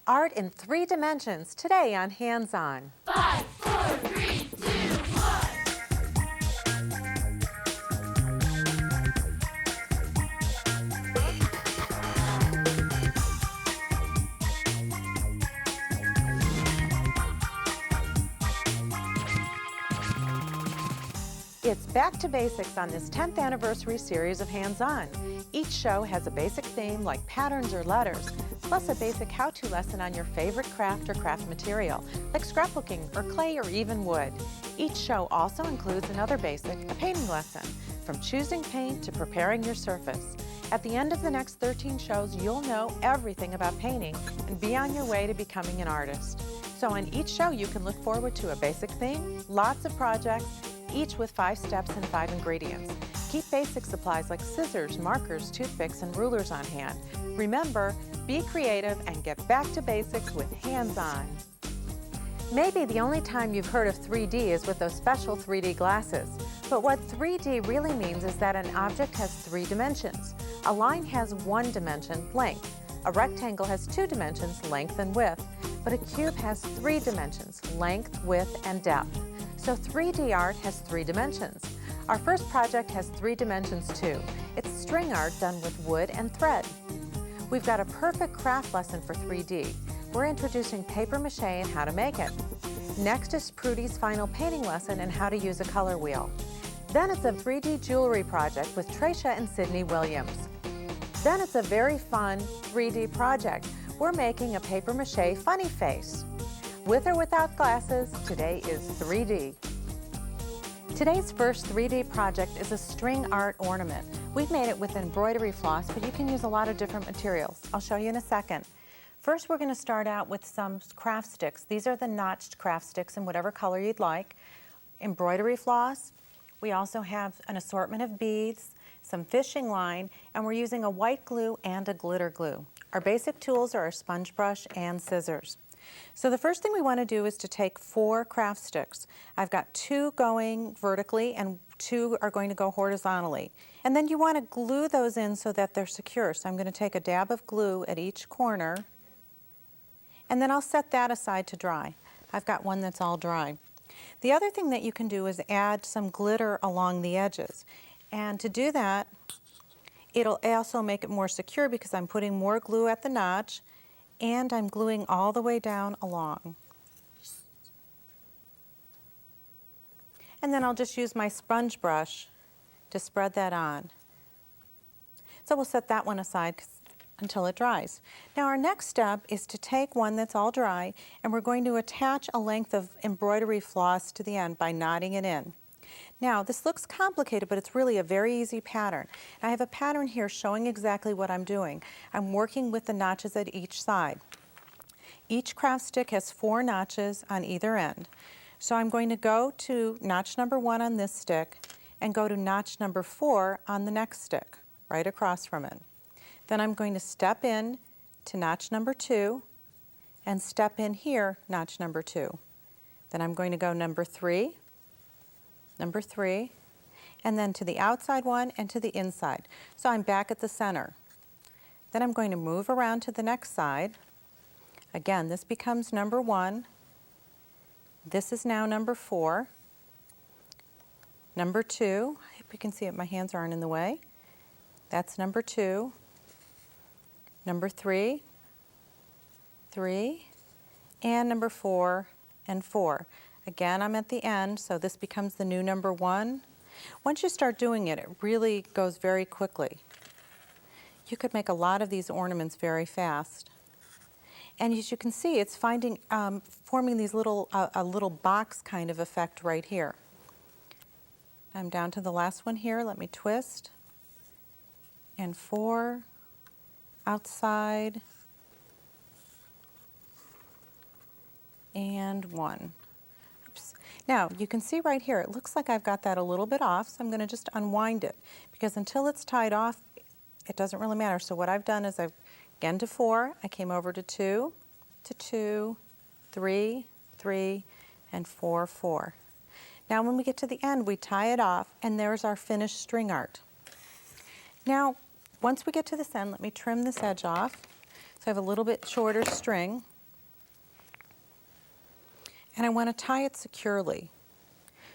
Art in 3 dimensions today on Hands On. 5, 4, 3, 2, 1. It's back to basics on this 10th anniversary series of Hands On. Each show has a basic theme like patterns or letters, plus a basic how-to lesson on your favorite craft or craft material, like scrapbooking or clay or even wood. Each show also includes another basic, a painting lesson, from choosing paint to preparing your surface. At the end of the next 13 shows, you'll know everything about painting and be on your way to becoming an artist. So on each show, you can look forward to a basic theme, lots of projects, each with 5 steps and 5 ingredients. Keep basic supplies like scissors, markers, toothpicks, and rulers on hand. Remember, be creative and get back to basics with Hands On. Maybe the only time you've heard of 3D is with those special 3D glasses. But what 3D really means is that an object has 3 dimensions. A line has 1 dimension, length. A rectangle has 2 dimensions, length and width. But a cube has 3 dimensions, length, width, and depth. So 3D art has 3 dimensions. Our first project has 3 dimensions too. It's string art done with wood and thread. We've got a perfect craft lesson for 3D. We're introducing paper mache and how to make it. Next is Prudy's final painting lesson and how to use a color wheel. Then it's a 3D jewelry project with Tricia and Sydney Williams. Then it's a very fun 3D project. We're making a paper mache funny face. With or without glasses, today is 3D. Today's first 3D project is a string art ornament. We've made it with embroidery floss, but you can use a lot of different materials. I'll show you in a second. First, we're going to start out with some craft sticks. These are the notched craft sticks in whatever color you'd like. Embroidery floss. We also have an assortment of beads, some fishing line, and we're using a white glue and a glitter glue. Our basic tools are a sponge brush and scissors. So the first thing we want to do is to take 4 craft sticks. I've got 2 going vertically and 2 are going to go horizontally. And then you want to glue those in so that they're secure. So I'm going to take a dab of glue at each corner, and then I'll set that aside to dry. I've got one that's all dry. The other thing that you can do is add some glitter along the edges. And to do that, it'll also make it more secure because I'm putting more glue at the notch, and I'm gluing all the way down along. And then I'll just use my sponge brush to spread that on. So we'll set that one aside until it dries. Now our next step is to take one that's all dry, and we're going to attach a length of embroidery floss to the end by knotting it in. Now this looks complicated, but it's really a very easy pattern. I have a pattern here showing exactly what I'm doing. I'm working with the notches at each side. Each craft stick has 4 notches on either end. So I'm going to go to notch number 1 on this stick and go to notch number 4 on the next stick, right across from it. Then I'm going to step in to notch number 2 and step in here, notch number 2. Then I'm going to go number 3, and then to the outside one and to the inside. So I'm back at the center. Then I'm going to move around to the next side. Again, this becomes number 1. This is now number 4. Number 2, I hope you can see it, my hands aren't in the way. That's number 2. Number 3, and number 4 and 4. Again, I'm at the end, so this becomes the new number 1. Once you start doing it, it really goes very quickly. You could make a lot of these ornaments very fast. And as you can see, it's forming these a little box kind of effect right here. I'm down to the last one here. Let me twist. And 4, outside, and 1. Now, you can see right here, it looks like I've got that a little bit off, so I'm going to just unwind it, because until it's tied off, it doesn't really matter. So what I've done is again to 4, I came over to 2, 3, and 4, 4. Now when we get to the end, we tie it off, and there's our finished string art. Now, once we get to this end, let me trim this edge off. So I have a little bit shorter string. and I want to tie it securely.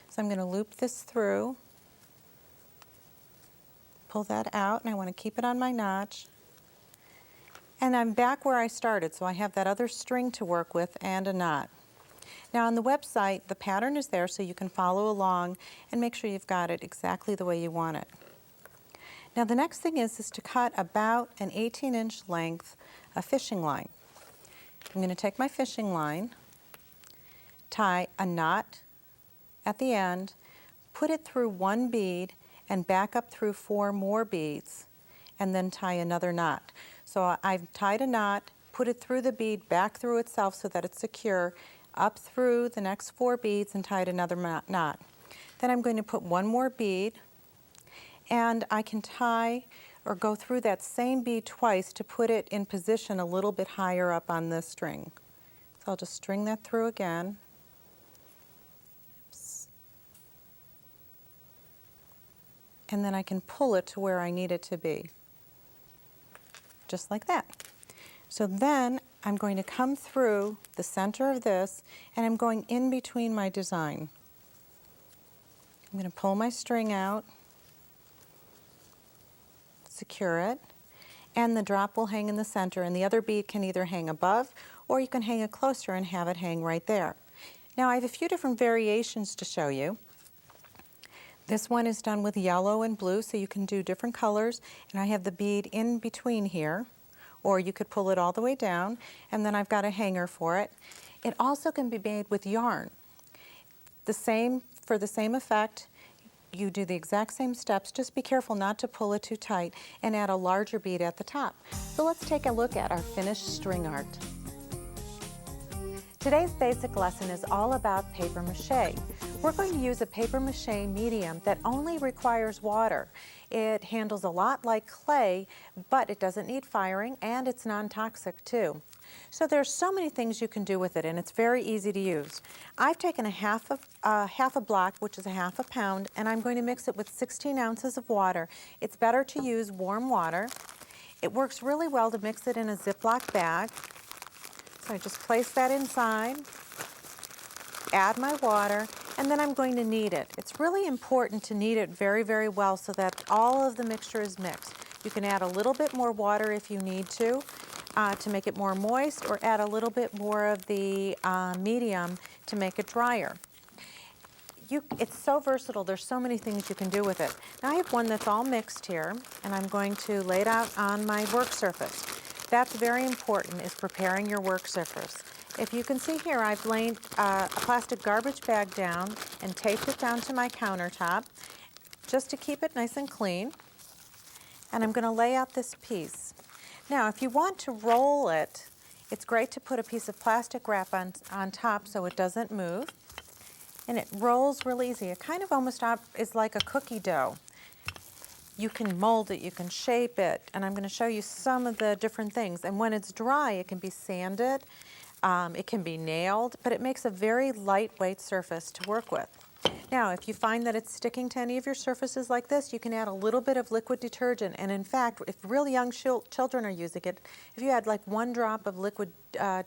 So I'm going to loop this through, pull that out, and I want to keep it on my notch. And I'm back where I started, so I have that other string to work with and a knot. Now on the website, the pattern is there so you can follow along and make sure you've got it exactly the way you want it. Now the next thing is to cut about an 18-inch length of fishing line. I'm going to take my fishing line, tie a knot at the end, put it through one bead and back up through 4 more beads, and then tie another knot. So I've tied a knot, put it through the bead, back through itself so that it's secure, up through the next 4 beads and tied another knot. Then I'm going to put one more bead, and I can tie or go through that same bead twice to put it in position a little bit higher up on this string. So I'll just string that through again. Oops. And then I can pull it to where I need it to be, just like that. So then I'm going to come through the center of this, and I'm going in between my design. I'm going to pull my string out, secure it, and the drop will hang in the center, and the other bead can either hang above or you can hang it closer and have it hang right there. Now I have a few different variations to show you. This one is done with yellow and blue, so you can do different colors, and I have the bead in between here, or you could pull it all the way down, and then I've got a hanger for it. It also can be made with yarn. For the same effect, you do the exact same steps, just be careful not to pull it too tight, and add a larger bead at the top. So let's take a look at our finished string art. Today's basic lesson is all about paper mache. We're going to use a paper mache medium that only requires water. It handles a lot like clay, but it doesn't need firing, and it's non-toxic too. So there's so many things you can do with it, and it's very easy to use. I've taken a half a block, which is a half a pound, and I'm going to mix it with 16 ounces of water. It's better to use warm water. It works really well to mix it in a Ziploc bag. So I just place that inside, add my water, and then I'm going to knead it. It's really important to knead it very, very well so that all of the mixture is mixed. You can add a little bit more water if you need to make it more moist, or add a little bit more of the medium to make it drier. It's so versatile. There's so many things you can do with it. Now I have one that's all mixed here, and I'm going to lay it out on my work surface. That's very important, is preparing your work surface. If you can see here, I've laid a plastic garbage bag down and taped it down to my countertop just to keep it nice and clean. And I'm going to lay out this piece. Now, if you want to roll it, it's great to put a piece of plastic wrap on top so it doesn't move. And it rolls real easy. It kind of almost is like a cookie dough. You can mold it, you can shape it, and I'm going to show you some of the different things. And when it's dry, it can be sanded, it can be nailed, but it makes a very lightweight surface to work with. Now, if you find that it's sticking to any of your surfaces like this, you can add a little bit of liquid detergent. And in fact, if really young children are using it, if you add like 1 drop of liquid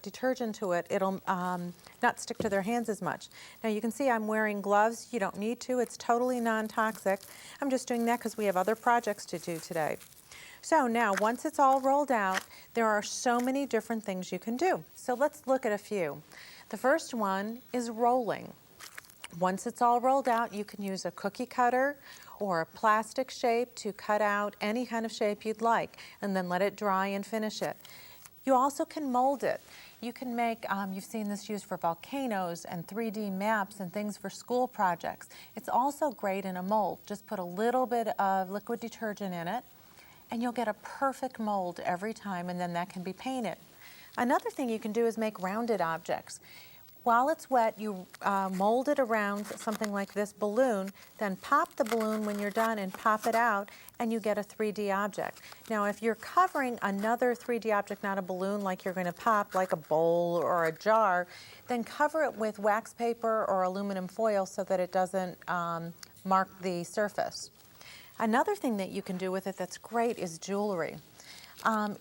detergent to it, it'll not stick to their hands as much. Now you can see I'm wearing gloves. You don't need to. It's totally non-toxic. I'm just doing that because we have other projects to do today. So now, once it's all rolled out, there are so many different things you can do. So let's look at a few. The first one is rolling. Once it's all rolled out, you can use a cookie cutter or a plastic shape to cut out any kind of shape you'd like, and then let it dry and finish it. You also can mold it. You can make, you've seen this used for volcanoes and 3D maps and things for school projects. It's also great in a mold. Just put a little bit of liquid detergent in it, and you'll get a perfect mold every time, and then that can be painted. Another thing you can do is make rounded objects. While it's wet, you mold it around something like this balloon, then pop the balloon when you're done and pop it out, and you get a 3D object. Now, if you're covering another 3D object, not a balloon like you're going to pop, like a bowl or a jar, then cover it with wax paper or aluminum foil so that it doesn't mark the surface. Another thing that you can do with it that's great is jewelry.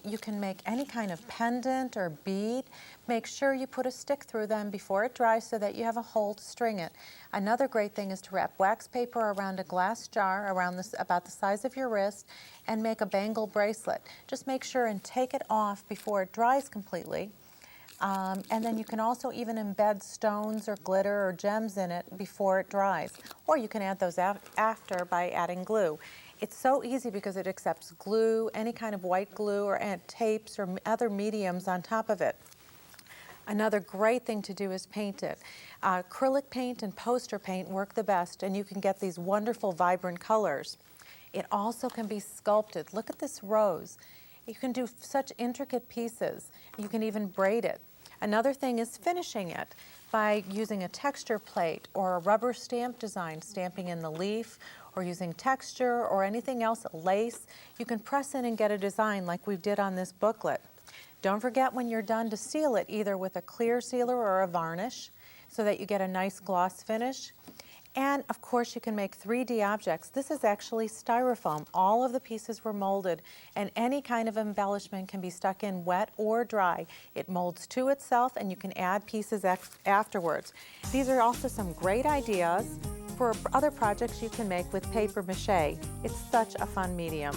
You can make any kind of pendant or bead. Make sure you put a stick through them before it dries so that you have a hole to string it. Another great thing is to wrap wax paper around a glass jar around this, about the size of your wrist, and make a bangle bracelet. Just make sure and take it off before it dries completely. And then you can also even embed stones or glitter or gems in it before it dries. Or you can add those after by adding glue. It's so easy because it accepts glue, any kind of white glue, or tapes or other mediums on top of it. Another great thing to do is paint it. Acrylic paint and poster paint work the best, and you can get these wonderful vibrant colors. It also can be sculpted. Look at this rose. You can do such intricate pieces. You can even braid it. Another thing is finishing it by using a texture plate or a rubber stamp design, stamping in the leaf, or using texture or anything else, lace. You can press in and get a design like we did on this booklet. Don't forget when you're done to seal it either with a clear sealer or a varnish so that you get a nice gloss finish. And of course you can make 3D objects. This is actually styrofoam. All of the pieces were molded, and any kind of embellishment can be stuck in wet or dry. It molds to itself and you can add pieces afterwards. These are also some great ideas for other projects you can make with paper mache. It's such a fun medium.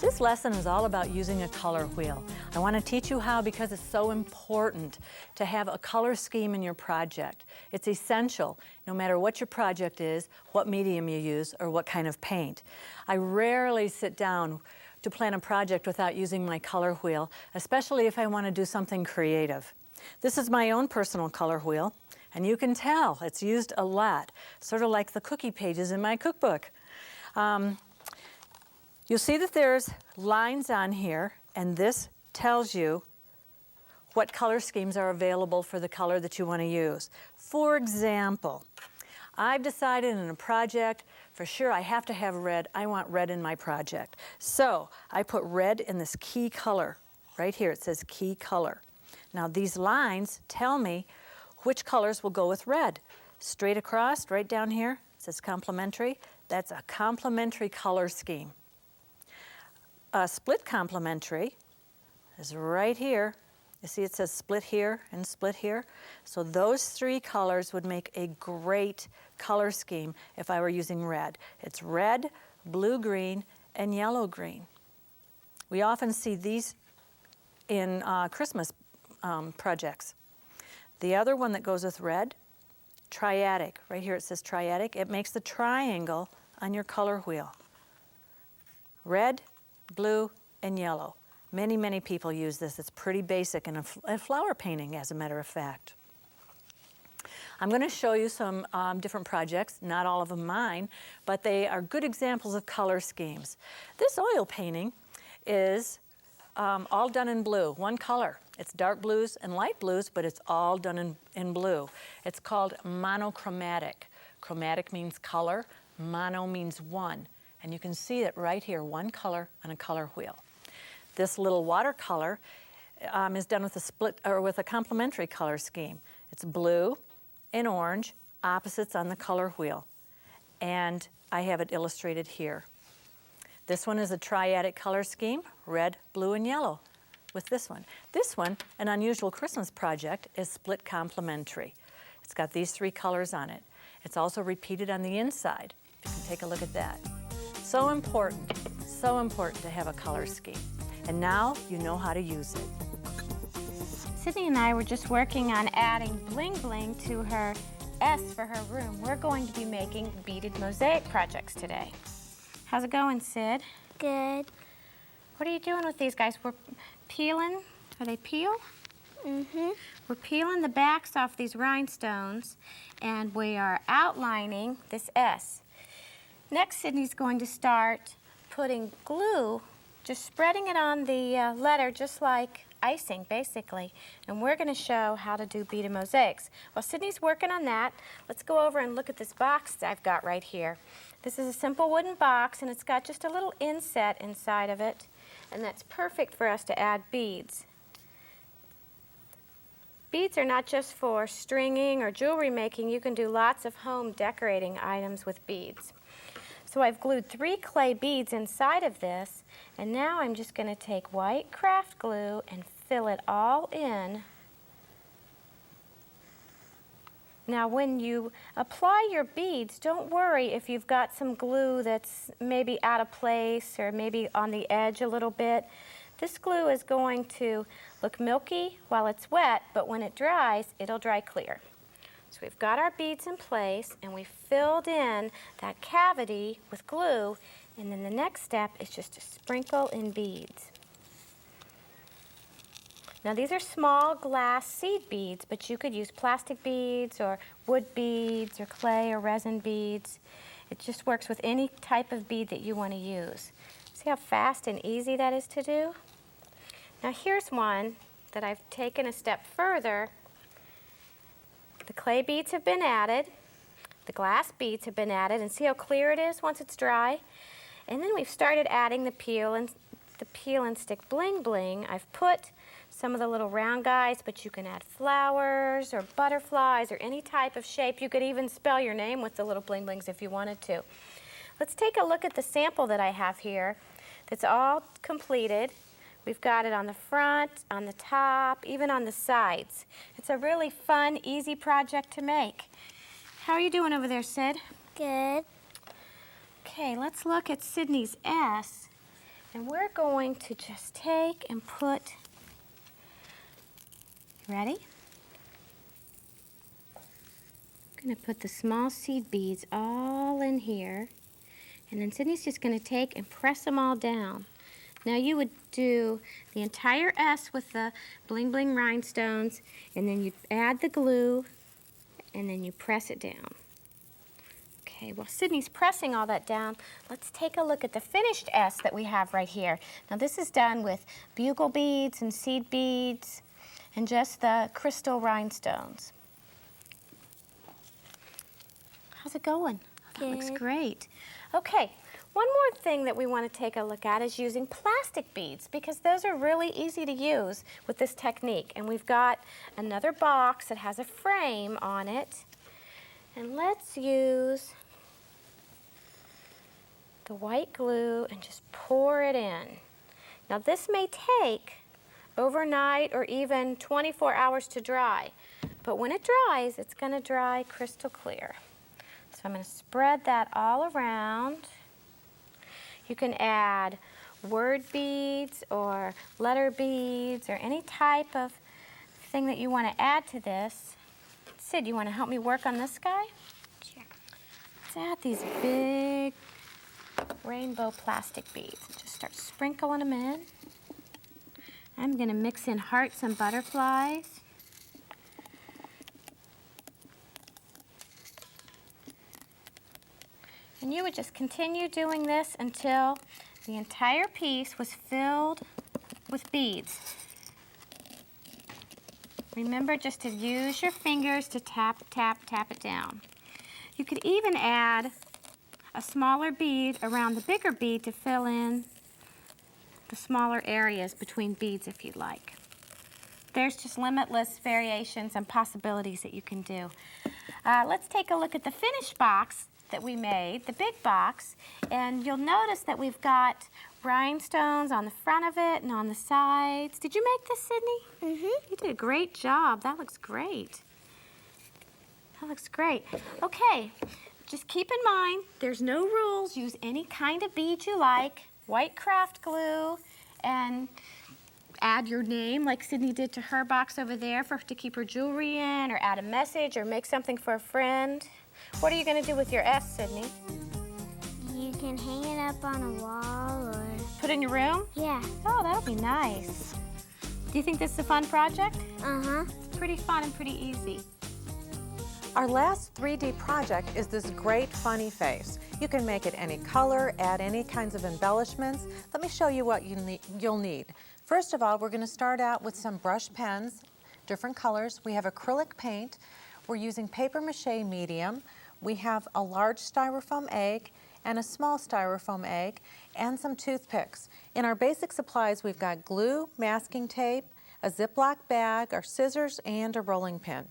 This lesson is all about using a color wheel. I want to teach you how because it's so important to have a color scheme in your project. It's essential, no matter what your project is, what medium you use, or what kind of paint. I rarely sit down to plan a project without using my color wheel, especially if I want to do something creative. This is my own personal color wheel, and you can tell it's used a lot, sort of like the cookie pages in my cookbook. You'll see that there's lines on here, and this tells you what color schemes are available for the color that you want to use. For example, I've decided in a project, for sure I have to have red. I want red in my project. So I put red in this key color. Right here it says key color. Now these lines tell me which colors will go with red. Straight across, right down here, it says complementary. That's a complementary color scheme. A split complementary is right here. You see it says split here and split here. So those three colors would make a great color scheme if I were using red. It's red, blue-green, and yellow-green. We often see these in Christmas projects. The other one that goes with red, triadic. Right here it says triadic. It makes the triangle on your color wheel. Red, blue, and yellow. Many, many people use this. It's pretty basic in a flower painting, as a matter of fact. I'm going to show you some different projects, not all of them mine, but they are good examples of color schemes. This oil painting is all done in blue, one color. It's dark blues and light blues, but it's all done in blue. It's called monochromatic. Chromatic means color, mono means one. And you can see it right here, one color on a color wheel. This little watercolor is done with a split or with a complementary color scheme. It's blue and orange, opposites on the color wheel. And I have it illustrated here. This one is a triadic color scheme, red, blue, and yellow with this one. This one, an unusual Christmas project, is split complementary. It's got these three colors on it. It's also repeated on the inside. You can take a look at that. So important to have a color scheme. And now you know how to use it. Sydney and I were just working on adding bling bling to her S for her room. We're going to be making beaded mosaic projects today. How's it going, Sid? Good. What are you doing with these guys? We're peeling. Are they peel? Mm-hmm. We're peeling the backs off these rhinestones, and we are outlining this S. Next, Sydney's going to start putting glue, just spreading it on the letter, just like icing, basically. And we're going to show how to do beaded mosaics. While Sydney's working on that, let's go over and look at this box that I've got right here. This is a simple wooden box, and it's got just a little inset inside of it, and that's perfect for us to add beads. Beads are not just for stringing or jewelry making. You can do lots of home decorating items with beads. So I've glued 3 clay beads inside of this, and now I'm just going to take white craft glue and fill it all in. Now when you apply your beads, don't worry if you've got some glue that's maybe out of place or maybe on the edge a little bit. This glue is going to look milky while it's wet, but when it dries, it'll dry clear. So we've got our beads in place and we filled in that cavity with glue, and then the next step is just to sprinkle in beads. Now these are small glass seed beads, but you could use plastic beads or wood beads or clay or resin beads. It just works with any type of bead that you want to use. See how fast and easy that is to do? Now here's one that I've taken a step further. The clay beads have been added, the glass beads have been added, and see how clear it is once it's dry? And then we've started adding the peel and stick bling bling. I've put some of the little round guys, but you can add flowers or butterflies or any type of shape. You could even spell your name with the little bling blings if you wanted to. Let's take a look at the sample that I have here that's all completed. We've got it on the front, on the top, even on the sides. It's a really fun, easy project to make. How are you doing over there, Sid? Good. Okay, let's look at Sydney's S. And we're going to just take and put, ready? I'm going to put the small seed beads all in here. And then Sydney's just going to take and press them all down. Now you would do the entire S with the bling bling rhinestones, and then you add the glue, and then you press it down. Okay, while Sydney's pressing all that down, let's take a look at the finished S that we have right here. Now this is done with bugle beads and seed beads and just the crystal rhinestones. How's it going? That looks Good. great. Okay. One more thing that we want to take a look at is using plastic beads, because those are really easy to use with this technique. And we've got another box that has a frame on it. And let's use the white glue and just pour it in. Now this may take overnight or even 24 hours to dry, but when it dries, it's going to dry crystal clear. So I'm going to spread that all around. You can add word beads or letter beads or any type of thing that you want to add to this. Sid, you want to help me work on this guy? Sure. Let's add these big rainbow plastic beads. Just start sprinkling them in. I'm going to mix in hearts and butterflies. And you would just continue doing this until the entire piece was filled with beads. Remember just to use your fingers to tap, tap, tap it down. You could even add a smaller bead around the bigger bead to fill in the smaller areas between beads if you'd like. There's just limitless variations and possibilities that you can do. Let's take a look at the finished box that we made, the big box, and you'll notice that we've got rhinestones on the front of it and on the sides. Did you make this, Sydney? Mm-hmm. You did a great job. That looks great. That looks great. Okay, just keep in mind, there's no rules. Use any kind of bead you like, white craft glue, and add your name like Sydney did to her box over there to keep her jewelry in, or add a message or make something for a friend. What are you going to do with your S, Sydney? You can hang it up on a wall or... Put it in your room? Yeah. Oh, that'll be nice. Do you think this is a fun project? Uh-huh. It's pretty fun and pretty easy. Our last 3D project is this great funny face. You can make it any color, add any kinds of embellishments. Let me show you what you'll need. First of all, we're going to start out with some brush pens, different colors. We have acrylic paint. We're using paper mache medium. We have a large styrofoam egg and a small styrofoam egg and some toothpicks. In our basic supplies, we've got glue, masking tape, a Ziploc bag, our scissors, and a rolling pin.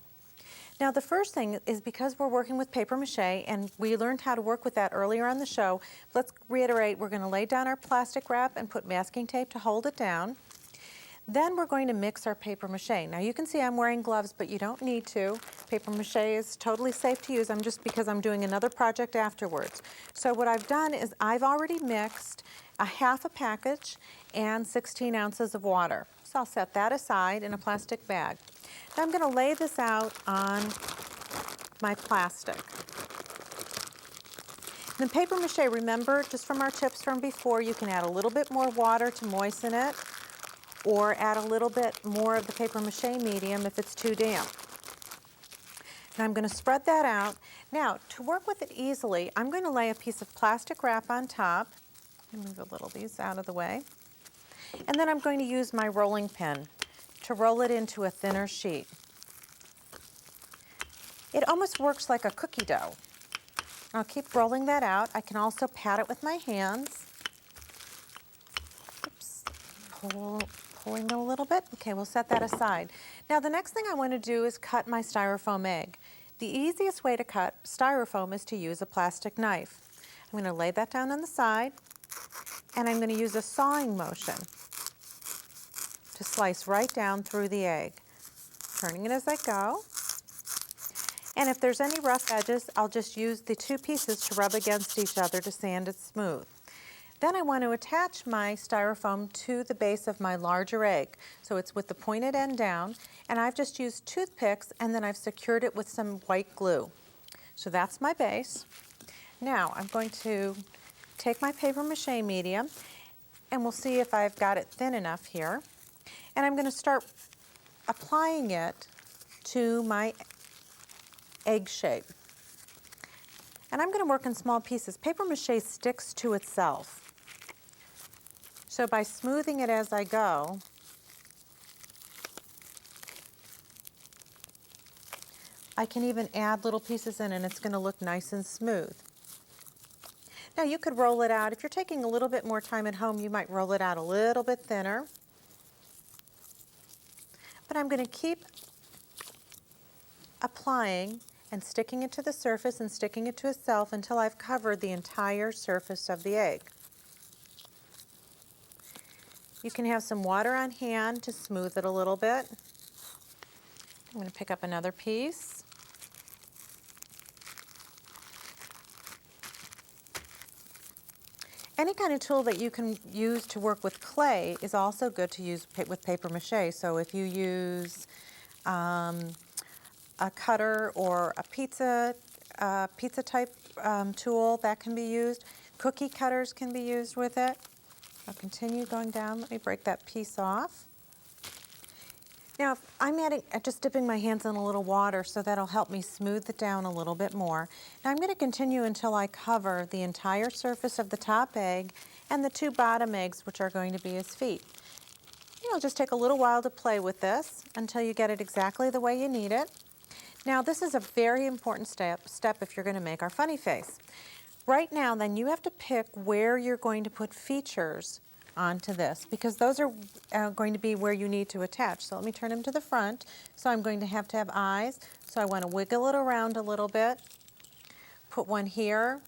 Now the first thing is, because we're working with paper mache and we learned how to work with that earlier on the show, let's reiterate, we're going to lay down our plastic wrap and put masking tape to hold it down. Then we're going to mix our paper mache. Now you can see I'm wearing gloves, but you don't need to. Paper mache is totally safe to use. Because I'm doing another project afterwards. So what I've done is I've already mixed a half a package and 16 ounces of water. So I'll set that aside in a plastic bag. Now I'm going to lay this out on my plastic. The paper mache, remember, just from our tips from before, you can add a little bit more water to moisten it, or add a little bit more of the paper mache medium if it's too damp. And I'm going to spread that out. Now, to work with it easily, I'm going to lay a piece of plastic wrap on top. Move a little of these out of the way. And then I'm going to use my rolling pin to roll it into a thinner sheet. It almost works like a cookie dough. I'll keep rolling that out. I can also pat it with my hands. Oops. Pulling it a little bit. Okay, we'll set that aside. Now the next thing I want to do is cut my styrofoam egg. The easiest way to cut styrofoam is to use a plastic knife. I'm going to lay that down on the side, and I'm going to use a sawing motion to slice right down through the egg, turning it as I go. And if there's any rough edges, I'll just use the two pieces to rub against each other to sand it smooth. Then I want to attach my styrofoam to the base of my larger egg. So it's with the pointed end down, and I've just used toothpicks, and then I've secured it with some white glue. So that's my base. Now I'm going to take my paper mache medium, and we'll see if I've got it thin enough here. And I'm going to start applying it to my egg shape. And I'm going to work in small pieces. Paper mache sticks to itself. So by smoothing it as I go, I can even add little pieces in, and it's going to look nice and smooth. Now you could roll it out. If you're taking a little bit more time at home, you might roll it out a little bit thinner. But I'm going to keep applying and sticking it to the surface and sticking it to itself until I've covered the entire surface of the egg. You can have some water on hand to smooth it a little bit. I'm going to pick up another piece. Any kind of tool that you can use to work with clay is also good to use with paper mache. So if you use a cutter or a pizza type tool, that can be used. Cookie cutters can be used with it. I'll continue going down. Let me break that piece off. Now I'm just dipping my hands in a little water, so that'll help me smooth it down a little bit more. Now I'm going to continue until I cover the entire surface of the top egg and the two bottom eggs, which are going to be his feet. It'll just take a little while to play with this until you get it exactly the way you need it. Now this is a very important step if you're going to make our funny face. Right now then, you have to pick where you're going to put features onto this, because those are going to be where you need to attach. So let me turn him to the front. So I'm going to have eyes. So I want to wiggle it around a little bit, put one here,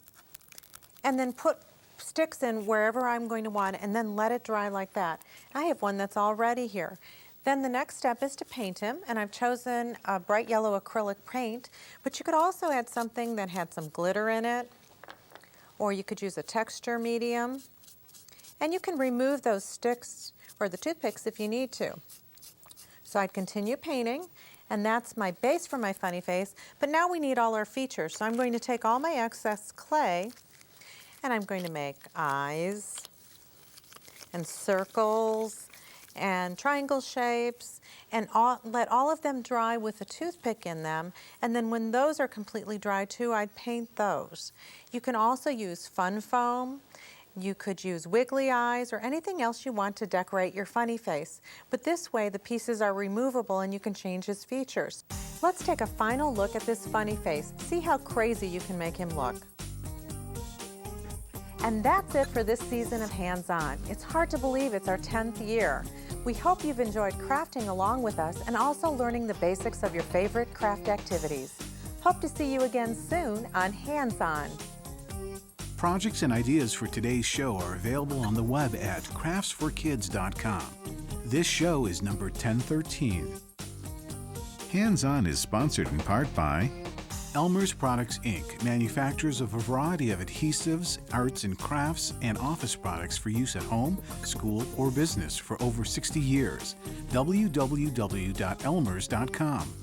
and then put sticks in wherever I'm going to want it, and then let it dry like that. I have one that's already here. Then the next step is to paint him, and I've chosen a bright yellow acrylic paint, but you could also add something that had some glitter in it, or you could use a texture medium. And you can remove those sticks or the toothpicks if you need to. So I'd continue painting, and that's my base for my funny face. But now we need all our features. So I'm going to take all my excess clay, and I'm going to make eyes and circles and triangle shapes, and let all of them dry with a toothpick in them. And then when those are completely dry too, I'd paint those. You can also use fun foam. You could use wiggly eyes or anything else you want to decorate your funny face. But this way the pieces are removable and you can change his features. Let's take a final look at this funny face. See how crazy you can make him look. And that's it for this season of Hands On. It's hard to believe it's our 10th year. We hope you've enjoyed crafting along with us and also learning the basics of your favorite craft activities. Hope to see you again soon on Hands On. Projects and ideas for today's show are available on the web at craftsforkids.com. This show is number 1013. Hands On is sponsored in part by Elmer's Products, Inc., manufacturers of a variety of adhesives, arts and crafts, and office products for use at home, school, or business for over 60 years. www.elmers.com.